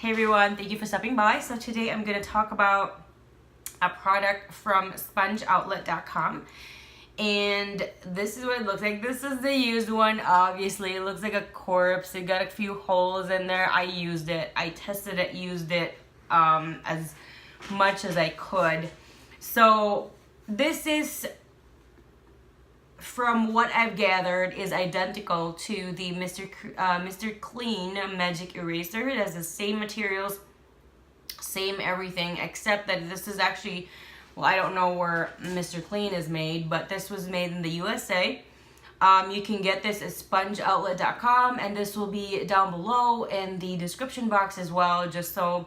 Hey everyone, thank you for stopping by. So today I'm going to talk about a product from spongeoutlet.com, and this is what it looks like. This is the used one. Obviously it looks like a corpse. It got a few holes in there. I used it, I tested it, used it as much as I could. So this is, from what I've gathered, is identical to the Mr. Clean Magic Eraser. It has the same materials, same everything, except that this is actually, well, I don't know where Mr. Clean is made, but this was made in the USA. You can get this at spongeoutlet.com, and this will be down below in the description box as well, just so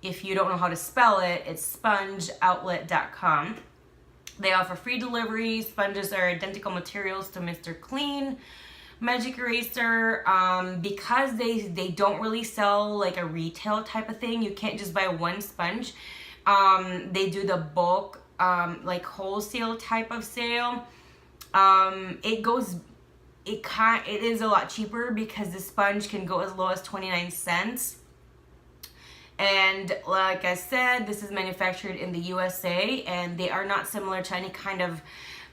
if you don't know how to spell it, it's spongeoutlet.com. They offer free delivery. Sponges are identical materials to Mr. Clean Magic Eraser. Because they don't really sell like a retail type of thing, you can't just buy one sponge. They do the bulk, like wholesale type of sale. It is a lot cheaper because the sponge can go as low as 29 cents. And like I said, this is manufactured in the USA, and they are not similar to any kind of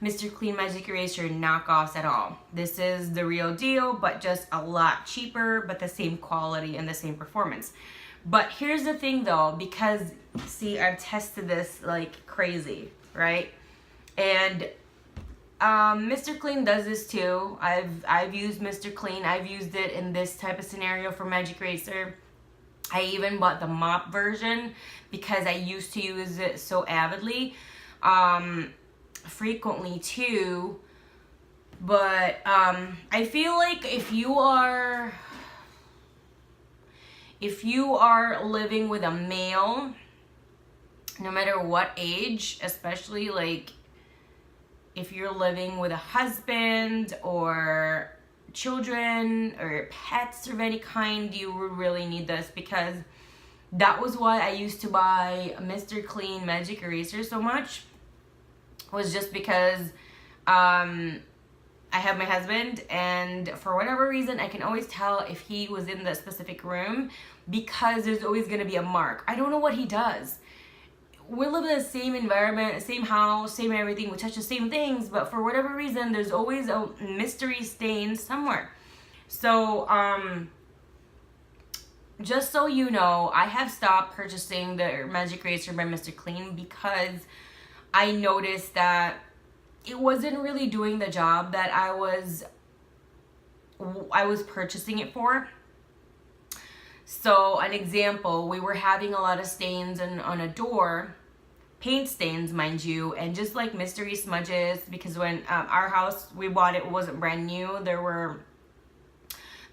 Mr. Clean Magic Eraser knockoffs at all. This is the real deal, but just a lot cheaper, but the same quality and the same performance. But here's the thing though, because see, I've tested this like crazy, right? And Mr. Clean does this too. I've used Mr. Clean. I've used it in this type of scenario for Magic Eraser. I even bought the mop version because I used to use it so avidly, frequently too. But I feel like if you are living with a male, no matter what age, especially like if you're living with a husband or children or pets of any kind, you would really need this, because that was why I used to buy Mr. Clean Magic Eraser so much, was just because I have my husband, and for whatever reason I can always tell if he was in the specific room, because there's always going to be a mark. I don't know what he does. We live in the same environment, same house, same everything. We touch the same things, but for whatever reason, there's always a mystery stain somewhere. So, just so you know, I have stopped purchasing the Magic Eraser by Mr. Clean because I noticed that it wasn't really doing the job that I was purchasing it for. So, an example, we were having a lot of stains on a door. Paint stains, mind you, and just like mystery smudges, because when our house, we bought it, wasn't brand new. There weren't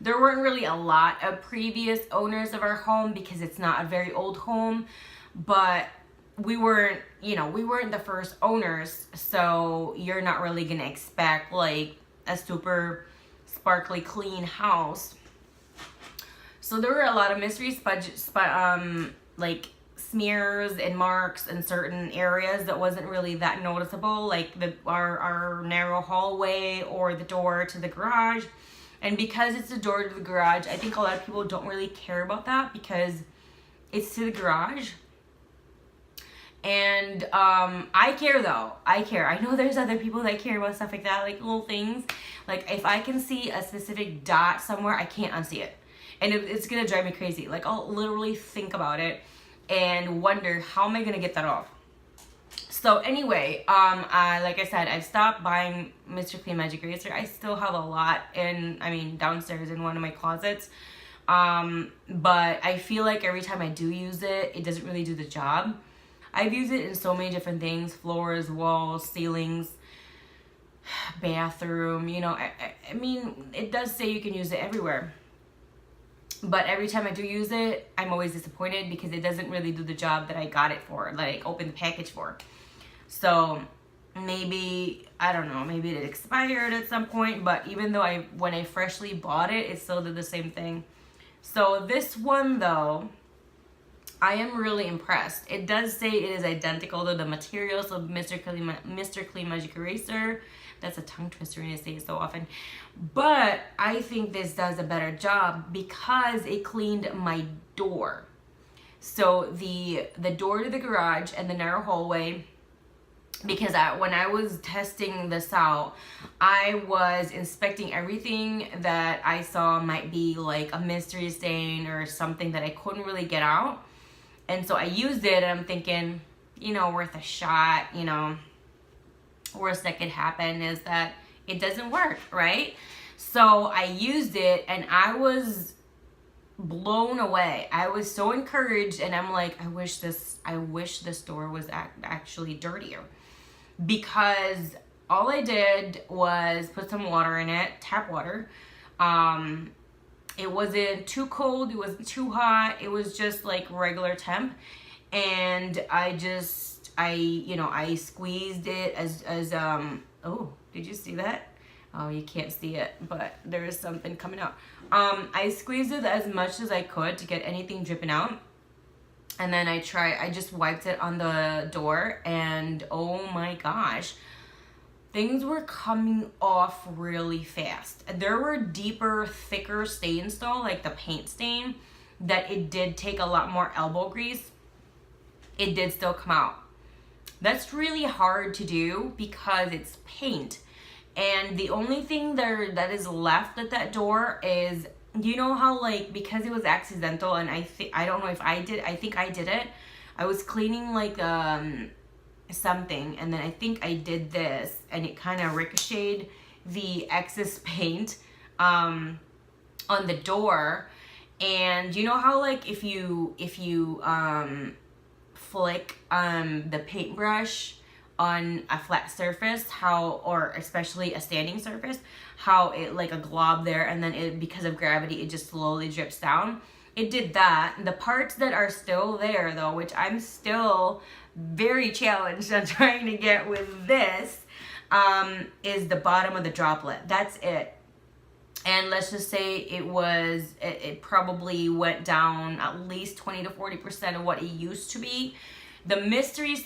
really a lot of previous owners of our home because it's not a very old home, but we weren't the first owners, so you're not really gonna expect like a super sparkly clean house. So there were a lot of mystery like smears and marks in certain areas that wasn't really that noticeable, like our narrow hallway or the door to the garage. And because it's the door to the garage, I think a lot of people don't really care about that because it's to the garage. And I care though. I care. I know there's other people that care about stuff like that, like little things. Like if I can see a specific dot somewhere, I can't unsee it. And it's gonna drive me crazy. Like I'll literally think about it and wonder, how am I gonna get that off? So anyway, like I said, I've stopped buying Mr. Clean Magic Eraser. I still have a lot downstairs in one of my closets. But I feel like every time I do use it, it doesn't really do the job. I've used it in so many different things: floors, walls, ceilings, bathroom, I mean, it does say you can use it everywhere. But every time I do use it, I'm always disappointed because it doesn't really do the job that I got it for, like opened the package for. So maybe, I don't know, maybe it expired at some point, but even though when I freshly bought it, it still did the same thing. So this one though, I am really impressed. It does say it is identical to the materials of Mr. Clean Magic Eraser. That's a tongue twister when I say it so often. But I think this does a better job because it cleaned my door. So the door to the garage and the narrow hallway, because when I was testing this out, I was inspecting everything that I saw might be like a mystery stain or something that I couldn't really get out. And so I used it, and I'm thinking, worth a shot, worst that could happen is that it doesn't work, right? So I used it, and I was blown away. I was so encouraged, and I'm like, I wish this door was actually dirtier, because all I did was put some water in it, tap water. It wasn't too cold, it wasn't too hot, it was just like regular temp. And I squeezed it as oh, did you see that? Oh, you can't see it, but there is something coming out. I squeezed it as much as I could to get anything dripping out. And then I just wiped it on the door, and oh my gosh, things were coming off really fast. There were deeper, thicker stains though, like the paint stain, that it did take a lot more elbow grease. It did still come out. That's really hard to do because it's paint. And the only thing that is left at that door is, you know how, like, because it was accidental, and I don't know if I think I did it. I was cleaning like something, and then I think I did this, and it kind of ricocheted the excess paint on the door. And you know how, like, if you flick the paintbrush on a flat surface, or especially a standing surface, how it, like, a glob there, and then because of gravity, it just slowly drips down. It did that. The parts that are still there though, which I'm still very challenged on trying to get with this, is the bottom of the droplet. That's it. And let's just say it probably went down at least 20 to 40% of what it used to be. The mystery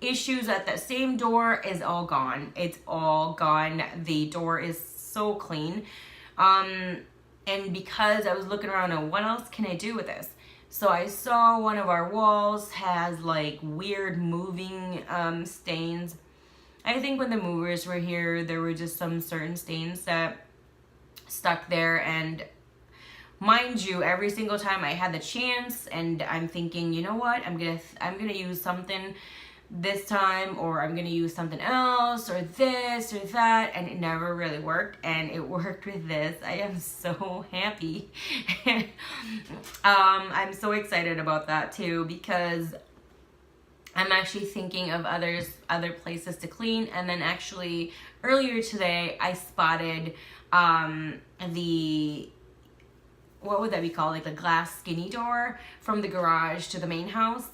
issues at that same door is all gone. It's all gone. The door is so clean. And because I was looking around and what else can I do with this? So I saw one of our walls has like weird moving stains. I think when the movers were here, there were just some certain stains that stuck there. And mind you, every single time I had the chance, and I'm thinking, you know what, I'm gonna use something this time, or I'm gonna use something else, or this or that, and it never really worked. And it worked with this. I am so happy. I'm so excited about that too, because I'm actually thinking of other places to clean. And then actually earlier today I spotted what would that be called, like the glass skinny door from the garage to the main house.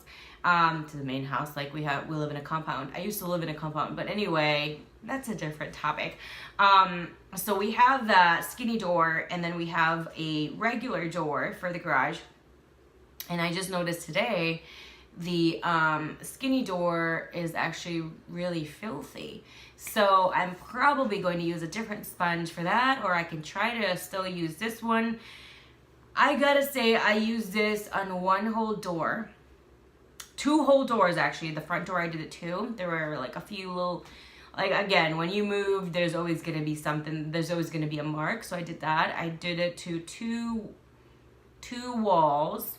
Like we live in a compound. I used to live in a compound, but anyway, that's a different topic. So we have the skinny door, and then we have a regular door for the garage. And I just noticed today the skinny door is actually really filthy. So I'm probably going to use a different sponge for that, or I can try to still use this one. I gotta say, I used this on one whole door. 2 whole doors, actually. The front door, I did it too. There were like a few little, like, again, when you move, there's always going to be something. There's always going to be a mark. So I did that. I did it to two walls,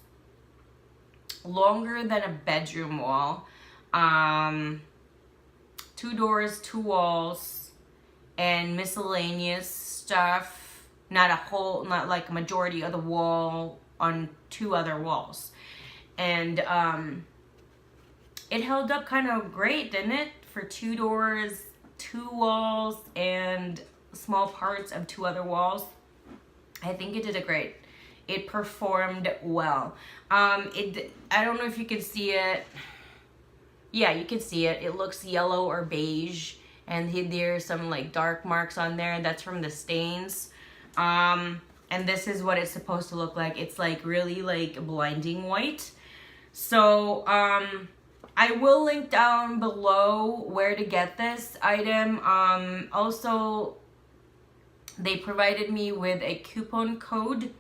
longer than a bedroom wall. 2 doors, 2 walls, and miscellaneous stuff. Not like a majority of the wall on 2 other walls. And it held up kind of great, didn't it? For 2 doors, 2 walls, and small parts of 2 other walls. I think it did it great. It performed well. I don't know if you can see it. Yeah, you can see it. It looks yellow or beige, and there's some like dark marks on there. That's from the stains. And this is what it's supposed to look like. It's like really like blinding white. So I will link down below where to get this item. Also, they provided me with a coupon code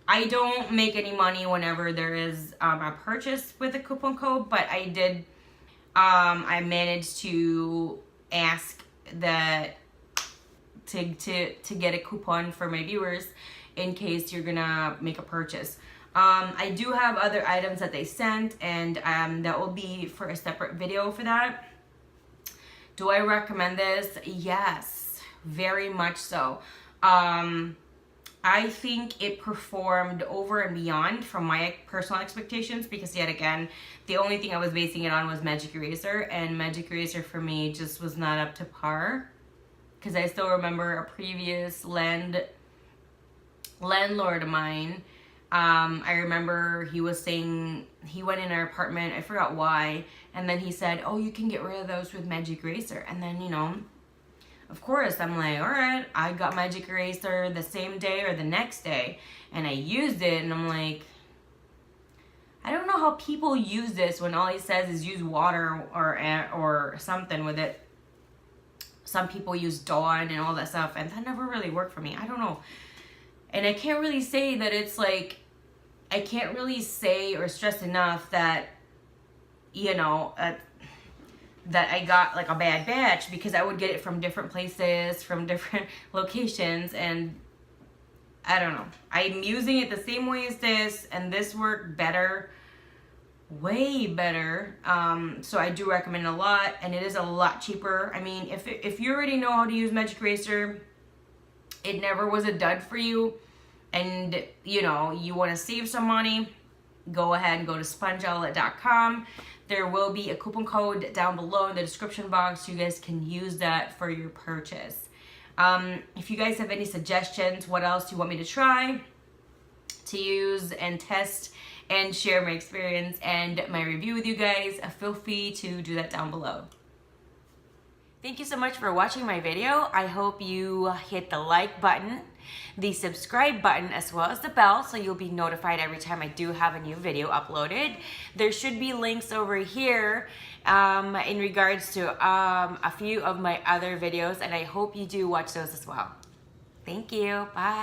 I don't make any money whenever there is a purchase with a coupon code, but I did, I managed to ask that to get a coupon for my viewers in case you're gonna make a purchase. I do have other items that they sent, and that will be for a separate video for that. Do I recommend this? Yes, very much so. I think it performed over and beyond from my personal expectations, because yet again, the only thing I was basing it on was Magic Eraser, and Magic Eraser for me just was not up to par. Because I still remember a previous landlord of mine. I remember he was saying he went in our apartment, I forgot why, and then he said, oh, you can get rid of those with Magic Eraser. And then, you know, of course, I'm like, all right, I got Magic Eraser the same day or the next day, and I used it, and I'm like, I don't know how people use this when all he says is use water or something with it. Some people use Dawn and all that stuff, and that never really worked for me. I don't know. And I can't really say that it's like, I can't really say or stress enough that, you know, that I got like a bad batch, because I would get it from different places, from different locations, and I don't know. I'm using it the same way as this, and this worked better, way better. So I do recommend it a lot, and it is a lot cheaper. I mean, if you already know how to use Magic Eraser, it never was a dud for you, and you know, you want to save some money, go ahead and go to spongeoutlet.com. There will be a coupon code down below in the description box. You guys can use that for your purchase. If you guys have any suggestions, what else you want me to try, to use and test and share my experience and my review with you guys, feel free to do that down below. Thank you so much for watching my video. I hope you hit the like button, the subscribe button, as well as the bell, so you'll be notified every time I do have a new video uploaded. There should be links over here in regards to a few of my other videos, and I hope you do watch those as well. Thank you. Bye.